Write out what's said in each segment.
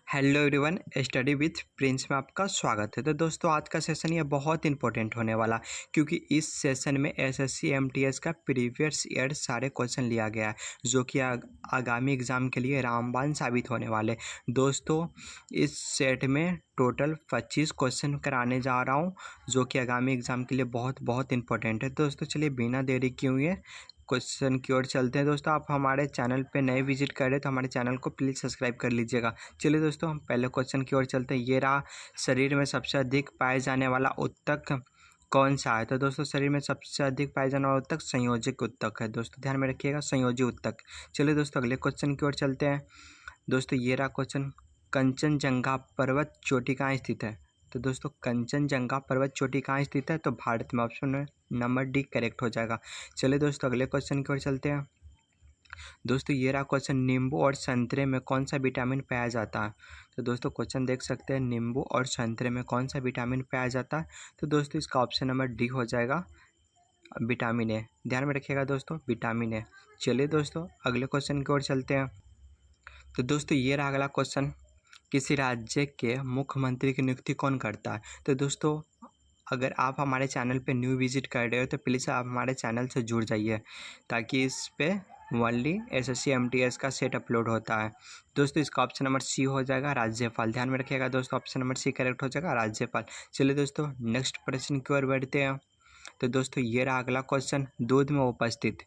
Hello everyone, study with Prince में आपका स्वागत है। तो दोस्तों, आज का सेशन ये बहुत इंपॉर्टेंट होने वाला, क्योंकि इस सेशन में एसएससी एमटीएस का प्रीवियस ईयर सारे क्वेश्चन लिया गया है, जो कि आगामी एग्ज़ाम के लिए रामबाण साबित होने वाले। दोस्तों, इस सेट में टोटल 25 क्वेश्चन कराने जा रहा हूँ, जो कि आगामी एग्ज़ाम के लिए बहुत बहुत इंपॉर्टेंट है। दोस्तों, चलिए बिना देरी किए हुए क्वेश्चन की ओर चलते हैं। दोस्तों, आप हमारे चैनल पे नए विजिट कर रहे हैं तो हमारे चैनल को प्लीज़ सब्सक्राइब कर लीजिएगा। चलिए दोस्तों, हम पहले क्वेश्चन की ओर चलते हैं। ये रहा, शरीर में सबसे अधिक पाए जाने वाला उत्तक कौन सा है? तो दोस्तों, शरीर में सबसे अधिक पाए जाने वाला उत्तक संयोजिक उत्तक है। दोस्तों, ध्यान में रखिएगा, संयोजी उत्तक। चलिए दोस्तों, अगले क्वेश्चन की ओर चलते हैं। दोस्तों, ये रहा क्वेश्चन, कंचनजंगा पर्वत चोटी कहाँ स्थित है? तो दोस्तों, कंचनजंगा पर्वत चोटी कहाँ स्थित है? तो भारत में। ऑप्शन में नंबर डी करेक्ट हो जाएगा। चलिए दोस्तों, अगले क्वेश्चन की ओर चलते हैं। दोस्तों, ये रहा क्वेश्चन, नींबू और संतरे में कौन सा विटामिन पाया जाता है? तो दोस्तों, क्वेश्चन देख सकते हैं, नींबू और संतरे में कौन सा विटामिन पाया जाता है? तो दोस्तों, इसका ऑप्शन नंबर डी हो जाएगा, विटामिन ए। ध्यान में रखिएगा दोस्तों, विटामिन ए। चलिए दोस्तों, अगले क्वेश्चन की ओर चलते हैं। तो दोस्तों, ये रहा अगला क्वेश्चन, किसी राज्य के मुख्यमंत्री की नियुक्ति कौन करता है? तो दोस्तों, अगर आप हमारे चैनल पे न्यू विजिट कर रहे हो तो प्लीज़ आप हमारे चैनल से जुड़ जाइए, ताकि इस पे ओनली एसएससी एमटीएस का सेट अपलोड होता है। दोस्तों, इसका ऑप्शन नंबर सी हो जाएगा, राज्यपाल। ध्यान में रखिएगा दोस्तों, ऑप्शन नंबर सी करेक्ट हो जाएगा, राज्यपाल। चलिए दोस्तों, नेक्स्ट प्रश्न की ओर बढ़ते हैं। तो दोस्तों, ये रहा अगला क्वेश्चन, दूध में उपस्थित।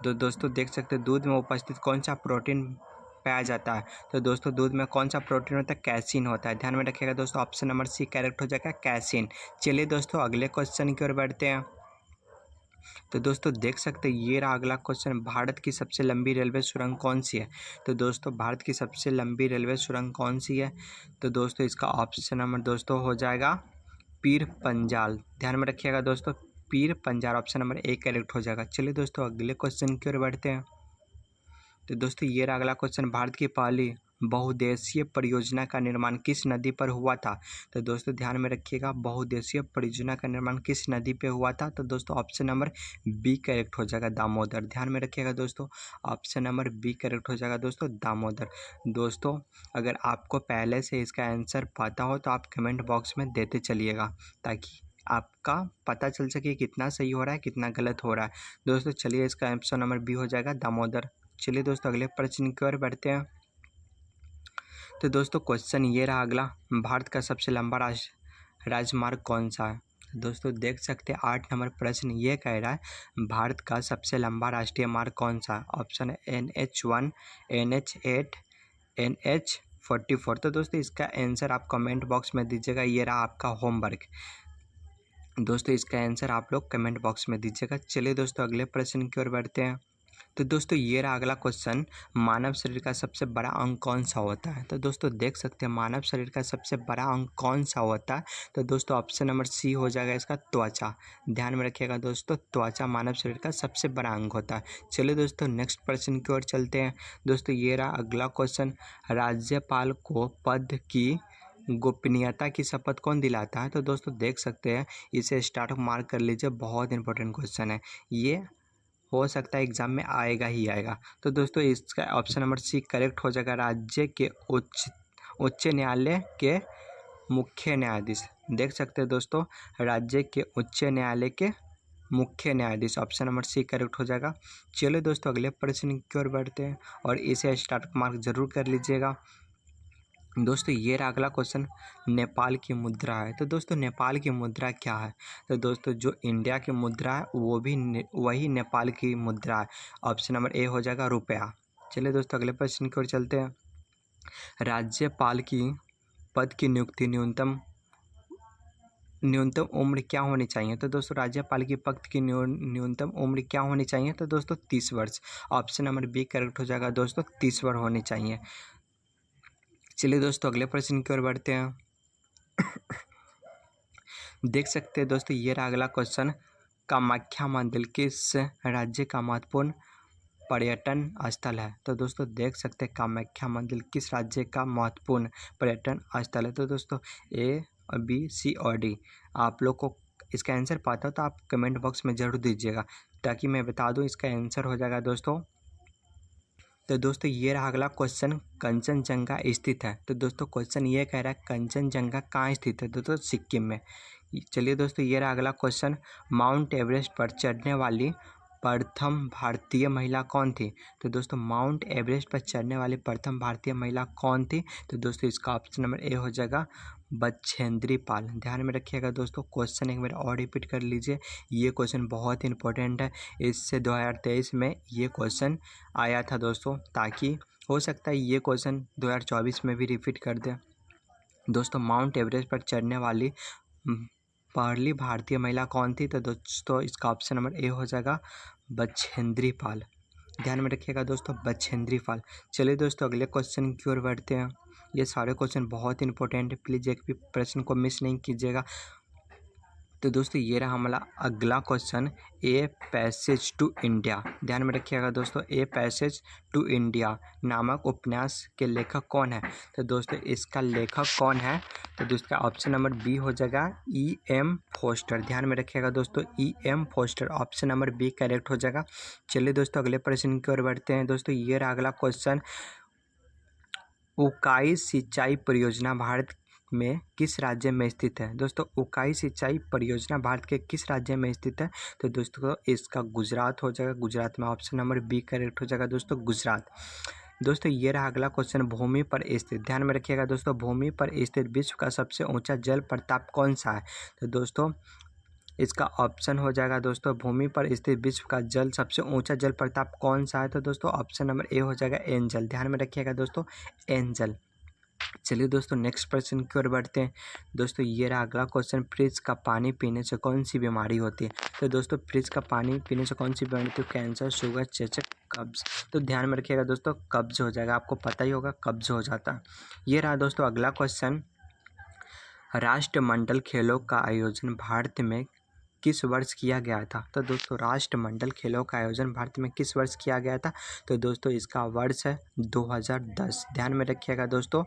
तो दोस्तों, देख सकते हैं, दूध में उपस्थित कौन सा प्रोटीन पाया जाता है? तो दोस्तों, दूध में कौन सा प्रोटीन होता है? कैसीन होता है। ध्यान में रखिएगा दोस्तों, ऑप्शन नंबर सी करेक्ट हो जाएगा, कैसीन। चलिए दोस्तों, अगले क्वेश्चन की ओर बढ़ते हैं। तो दोस्तों, देख सकते हैं, ये रहा अगला क्वेश्चन, भारत की सबसे लंबी रेलवे सुरंग कौन सी है? तो दोस्तों, भारत की सबसे लंबी रेलवे सुरंग कौन सी है? तो दोस्तों, इसका ऑप्शन नंबर दोस्तों हो जाएगा पीर पंजाल। ध्यान में रखिएगा दोस्तों, Pir Panjal, option number A correct हो जाएगा। चलिए दोस्तों, अगले क्वेश्चन की ओर बढ़ते हैं। तो दोस्तों, ये रहा अगला क्वेश्चन, भारत की पहली बहुउद्देशीय परियोजना का निर्माण किस नदी पर हुआ था? तो दोस्तों, ध्यान में रखिएगा, बहुउद्देशीय परियोजना का निर्माण किस नदी पे हुआ था? तो दोस्तों, ऑप्शन नंबर बी करेक्ट हो जाएगा, दामोदर। ध्यान में रखिएगा दोस्तों, ऑप्शन नंबर बी करेक्ट हो जाएगा दोस्तों, दामोदर। दोस्तों, अगर आपको पहले से इसका आंसर पता हो तो आप कमेंट बॉक्स में देते चलिएगा, ताकि आपका पता चल सके कितना सही हो रहा है, कितना गलत हो रहा है। दोस्तों, चलिए, इसका ऑप्शन नंबर बी हो जाएगा, दामोदर। चलिए दोस्तों, अगले प्रश्न की ओर बढ़ते हैं। तो दोस्तों, क्वेश्चन ये रहा अगला, भारत का सबसे लंबा राजमार्ग कौन सा है? दोस्तों, देख सकते हैं, 8 नंबर प्रश्न ये कह रहा है, भारत का सबसे लंबा राष्ट्रीय मार्ग कौन सा है? ऑप्शन है NH1, NH8, NH44। तो दोस्तों, इसका आंसर आप कमेंट बॉक्स में दीजिएगा। ये रहा आपका होमवर्क। दोस्तों, इसका आंसर आप लोग कमेंट बॉक्स में दीजिएगा। चलिए दोस्तों, अगले प्रश्न की ओर बढ़ते हैं। तो दोस्तों, ये रहा अगला क्वेश्चन, मानव शरीर का सबसे बड़ा अंग कौन सा होता है? तो दोस्तों, देख सकते हैं, मानव शरीर का सबसे बड़ा अंग कौन सा होता है? तो दोस्तों, ऑप्शन नंबर सी हो जाएगा इसका, त्वचा। ध्यान में रखिएगा दोस्तों, त्वचा मानव शरीर का सबसे बड़ा अंग होता है। चलिए दोस्तों, नेक्स्ट प्रश्न की ओर चलते हैं। दोस्तों, ये रहा अगला क्वेश्चन, राज्यपाल को पद की गोपनीयता की शपथ कौन दिलाता है? तो दोस्तों, देख सकते हैं, इसे स्टार्ट मार्क कर लीजिए, बहुत इंपॉर्टेंट क्वेश्चन है ये, हो सकता है एग्जाम में आएगा ही आएगा। तो दोस्तों, इसका ऑप्शन नंबर सी करेक्ट हो जाएगा, राज्य के उच्च न्यायालय के मुख्य न्यायाधीश। देख सकते हैं दोस्तों, राज्य के उच्च न्यायालय के मुख्य न्यायाधीश, ऑप्शन नंबर सी करेक्ट हो जाएगा। चलिए दोस्तों, अगले प्रश्न की ओर बढ़ते हैं, और इसे स्टार्ट मार्क जरूर कर लीजिएगा। दोस्तों, ये रहा अगला क्वेश्चन, नेपाल की मुद्रा है। तो दोस्तों, नेपाल की मुद्रा क्या है? तो दोस्तों, जो इंडिया की मुद्रा है वो भी वही नेपाल की मुद्रा है। ऑप्शन नंबर ए हो जाएगा, रुपया। चलिए दोस्तों, अगले प्रश्न की ओर चलते हैं। राज्यपाल की पद की नियुक्ति न्यूनतम उम्र क्या होनी चाहिए? तो दोस्तों, राज्यपाल की पद की न्यूनतम उम्र क्या होनी चाहिए? तो दोस्तों, 30 वर्ष। ऑप्शन नंबर बी करेक्ट हो जाएगा दोस्तों, 30 वर्ष होनी चाहिए। चलिए दोस्तों, अगले प्रश्न की ओर बढ़ते हैं। देख सकते हैं दोस्तों, ये रहा अगला क्वेश्चन, कामाख्या मंदिर किस राज्य का महत्वपूर्ण पर्यटन स्थल है? तो दोस्तों, देख सकते हैं, कामाख्या मंदिर किस राज्य का महत्वपूर्ण पर्यटन स्थल है? तो दोस्तों, ए, बी, सी और डी। आप लोग को इसका आंसर पता हो तो आप कमेंट बॉक्स में ज़रूर दीजिएगा, ताकि मैं बता दूं। इसका आंसर हो जाएगा दोस्तों तो दोस्तों ये रहा अगला क्वेश्चन, कंचनजंगा स्थित है। तो दोस्तों क्वेश्चन ये कह रहा है कंचनजंगा कहाँ स्थित है, दोस्तों सिक्किम में। चलिए दोस्तों ये रहा अगला क्वेश्चन, माउंट एवरेस्ट पर चढ़ने वाली प्रथम भारतीय महिला कौन थी। तो दोस्तों माउंट एवरेस्ट पर चढ़ने वाली प्रथम भारतीय महिला कौन थी। तो दोस्तों इसका ऑप्शन नंबर ए हो जाएगा बछेंद्री पाल। ध्यान में रखिएगा दोस्तों, क्वेश्चन एक बार और रिपीट कर लीजिए, ये क्वेश्चन बहुत इंपॉर्टेंट है। इससे 2023 में ये क्वेश्चन आया था दोस्तों, ताकि हो सकता है ये क्वेश्चन 2024 में भी रिपीट कर दे। दोस्तों माउंट एवरेस्ट पर चढ़ने वाली पहली भारतीय महिला कौन थी। तो दोस्तों इसका ऑप्शन नंबर ए हो जाएगा बछेंद्री पाल। ध्यान में रखिएगा दोस्तों, बछेंद्री पाल। चलिए दोस्तों अगले क्वेश्चन की ओर बढ़ते हैं। ये सारे क्वेश्चन बहुत इंपॉर्टेंट है, प्लीज़ एक भी प्रश्न को मिस नहीं कीजिएगा। तो दोस्तों ये रहा हमारा अगला question, a passage to India. ध्यान में रखिएगा दोस्तों, ए पैसेज टू इंडिया नामक उपन्यास के लेखक कौन है। तो दोस्तों इसका लेखक कौन है। तो दोस्तों ऑप्शन नंबर बी हो जाएगा E.M. फोस्टर। ध्यान में रखिएगा दोस्तों, E.M. Forster, option number B correct हो जाएगा। चलिए दोस्तों अगले प्रश्न की ओर बढ़ते हैं। दोस्तों ये रहा अगला क्वेश्चन, उकाई सिंचाई परियोजना भारत में किस राज्य में स्थित है। दोस्तों उकाई सिंचाई परियोजना भारत के किस राज्य में स्थित है। तो दोस्तों इसका गुजरात हो जाएगा। गुजरात में ऑप्शन नंबर बी करेक्ट हो जाएगा दोस्तों, गुजरात। दोस्तों ये रहा अगला क्वेश्चन, भूमि पर स्थित। ध्यान में रखिएगा दोस्तों, भूमि पर स्थित विश्व का सबसे ऊंचा जल प्रपात कौन सा है। तो दोस्तों इसका ऑप्शन हो जाएगा दोस्तों, भूमि पर स्थित विश्व का जल सबसे ऊंचा जल प्रपात कौन सा है। तो दोस्तों ऑप्शन नंबर ए हो जाएगा एंजल। ध्यान में रखिएगा दोस्तों, एंजल। चलिए दोस्तों नेक्स्ट क्वेश्चन की ओर बढ़ते हैं। दोस्तों ये रहा अगला क्वेश्चन, फ्रिज का पानी पीने से कौन सी बीमारी होती है। तो दोस्तों फ्रिज का पानी पीने से कौन सी बीमारी होती है, कैंसर, शुगर, चेचक, कब्ज। तो ध्यान में रखिएगा दोस्तों, कब्ज हो जाएगा, आपको पता ही होगा कब्ज हो जाता है। ये रहा दोस्तों अगला क्वेश्चन, राष्ट्रमंडल खेलों का आयोजन भारत में किस वर्ष किया गया था। तो दोस्तों राष्ट्रमंडल खेलों का आयोजन भारत में किस वर्ष किया गया था। तो दोस्तों इसका वर्ष है 2010। ध्यान में रखिएगा दोस्तों,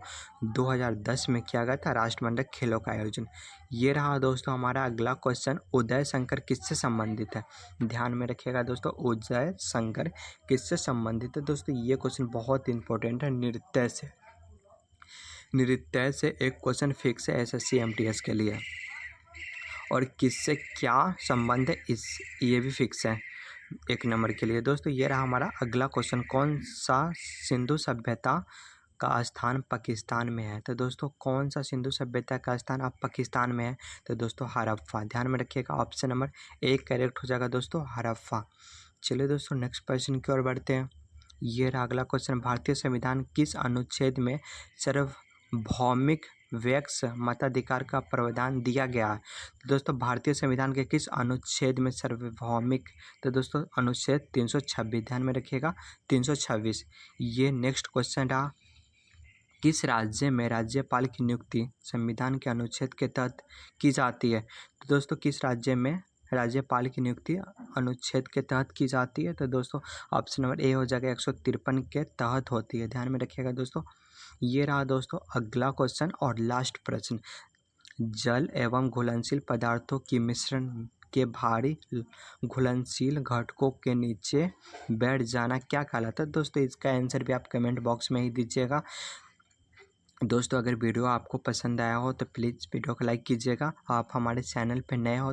2010 में किया गया था राष्ट्रमंडल खेलों का आयोजन। ये रहा दोस्तों हमारा अगला क्वेश्चन, उदय शंकर किससे संबंधित है। ध्यान में रखिएगा दोस्तों, उदय शंकर किससे संबंधित है। दोस्तों ये क्वेश्चन बहुत इंपॉर्टेंट है, नृत्य से। नृत्य से एक क्वेश्चन फिक्स है SSC MTS के लिए, और किससे क्या संबंध है इस ये भी फिक्स है एक नंबर के लिए। दोस्तों ये रहा हमारा अगला क्वेश्चन, कौन सा सिंधु सभ्यता का स्थान पाकिस्तान में है। तो दोस्तों कौन सा सिंधु सभ्यता का स्थान अब पाकिस्तान में है। तो दोस्तों हड़प्पा। ध्यान में रखिएगा, ऑप्शन नंबर ए करेक्ट हो जाएगा दोस्तों, हड़प्पा। चलिए दोस्तों नेक्स्ट क्वेश्चन की ओर बढ़ते हैं। ये रहा अगला क्वेश्चन, भारतीय संविधान किस अनुच्छेद में सार्वभौमिक व्यक्ति मताधिकार का प्रावधान दिया गया है। तो दोस्तों भारतीय संविधान के किस अनुच्छेद में सार्वभौमिक। तो दोस्तों अनुच्छेद 326। ध्यान में रखिएगा 326। ये नेक्स्ट क्वेश्चन रहा, किस राज्य में राज्यपाल की नियुक्ति संविधान के अनुच्छेद के तहत की जाती है। तो दोस्तों किस राज्य में राज्यपाल की नियुक्ति अनुच्छेद के तहत की जाती है। तो दोस्तों ऑप्शन नंबर ए हो जाएगा 153 के तहत होती है। ध्यान में रखिएगा दोस्तों। ये रहा दोस्तों अगला क्वेश्चन और लास्ट प्रश्न, जल एवं घुलनशील पदार्थों की मिश्रण के भारी घुलनशील घटकों के नीचे बैठ जाना क्या कहलाता है। दोस्तों इसका आंसर भी आप कमेंट बॉक्स में ही दीजिएगा। दोस्तों अगर वीडियो आपको पसंद आया हो तो प्लीज़ वीडियो को लाइक कीजिएगा। आप हमारे चैनल पर नए हो